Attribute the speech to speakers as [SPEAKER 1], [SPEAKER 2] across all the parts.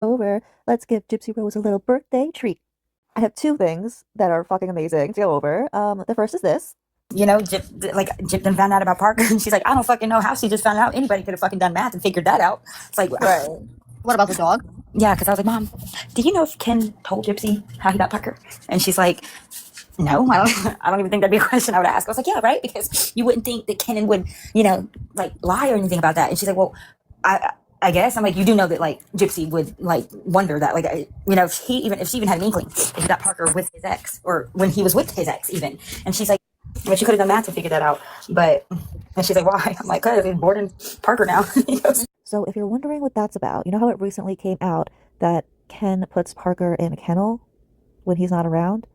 [SPEAKER 1] Over, let's give Gypsy Rose a little birthday treat. I have two things that are fucking amazing to go over. The first is this.
[SPEAKER 2] Jip then found out about Parker, and she's like, I don't fucking know how she just found out. Anybody could have fucking done math and figured that out. It's like,
[SPEAKER 1] Right.
[SPEAKER 2] what about the dog? Yeah, because I was like, Mom, do you know if Ken told Gypsy how he got Parker? And she's like, no, I don't. I don't even think that'd be a question I would ask. I was like, yeah, right, because you wouldn't think that Kenan would, like lie or anything about that. And she's like, well, I guess I'm like, you do know that like Gypsy would like wonder that like if she even had an inkling if he got Parker with his ex or when he was with his ex even. And she's like, but you could have done math to figure that out. But and she's like, why? I'm like, cause he's bored in Parker now.
[SPEAKER 1] So if you're wondering what that's about, you know how it recently came out that Ken puts Parker in a kennel when he's not around?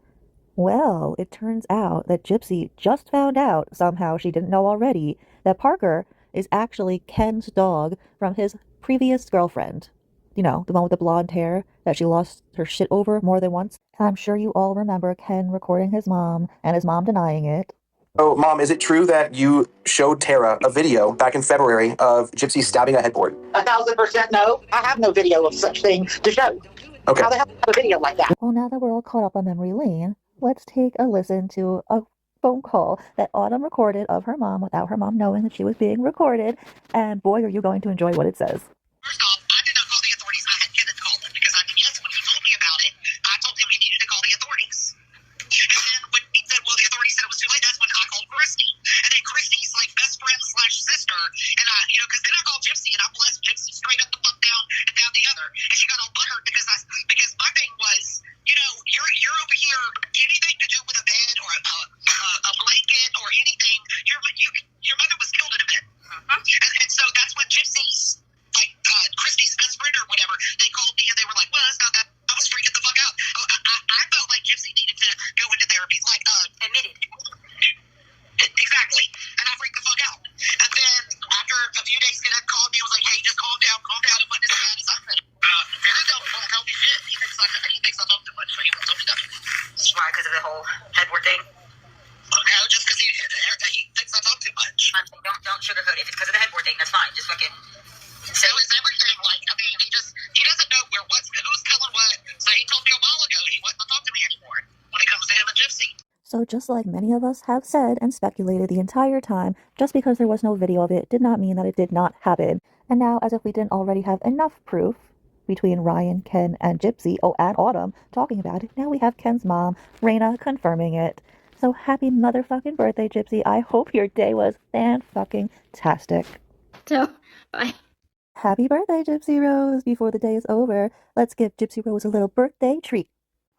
[SPEAKER 1] Well, it turns out that Gypsy just found out, somehow she didn't know already, that Parker is actually Ken's dog from his previous girlfriend. You know, the one with the blonde hair that she lost her shit over more than once. And I'm sure you all remember Ken recording his mom and his mom denying it.
[SPEAKER 3] Oh, Mom, is it true that you showed Tara a video back in February of Gypsy stabbing a headboard?
[SPEAKER 4] 1,000% no. I have no video of such thing to show.
[SPEAKER 3] Okay.
[SPEAKER 4] How the hell do I have a video like that?
[SPEAKER 1] Well, now that we're all caught up on memory lane, let's take a listen to a phone call that Autumn recorded of her mom without her mom knowing that she was being recorded. And boy, are you going to enjoy what it says.
[SPEAKER 4] First off, I did not call the authorities. I had Kenneth call them because I knew, yes, when he told me about it, I told him he needed to call the authorities. And then when he said, well, the authorities said it was too late, that's when I called Christy. And then Christy's like best friend slash sister. And because then I called Gypsy and I blessed Gypsy straight up the fuck down and down the other. And she got all butthurt because my thing was, you're over here, anything to do with a bed or a blanket or anything, your mother was killed in a bed. And so that's when Gypsy's Christy's best friend or whatever, they called me and they were like, well, it's not that. I was freaking the fuck out. I felt like Gypsy needed to go into therapy, like admitted. Exactly. And I freaked the fuck out. And then after a few days, Kenneth called me and was like, hey, just calm down, it wasn't as bad as I said. Kenneth won't tell me shit. He thinks I talk too much, so he won't tell me nothing. Why? Because of the whole headboard thing? No, just because he thinks I talk too much. Don't sugarcoat it. If it's because of the headboard thing, that's fine. Just fucking. So it's everything. Like, I mean, he doesn't know who's killing what. So he told me a while ago he wasn't gonna talk to me anymore when it comes to him and Gypsy.
[SPEAKER 1] So just like many of us have said and speculated the entire time, just because there was no video of it did not mean that it did not happen. And now, as if we didn't already have enough proof between Ryan, Ken, and Gypsy, oh, and Autumn, talking about it, now we have Ken's mom, Raina, confirming it. So happy motherfucking birthday, Gypsy. I hope your day was fan-fucking-tastic.
[SPEAKER 5] So, bye.
[SPEAKER 1] Happy birthday, Gypsy Rose. Before the day is over, let's give Gypsy Rose a little birthday treat.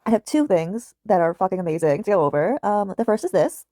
[SPEAKER 1] I have two things that are fucking amazing to go over. The first is this.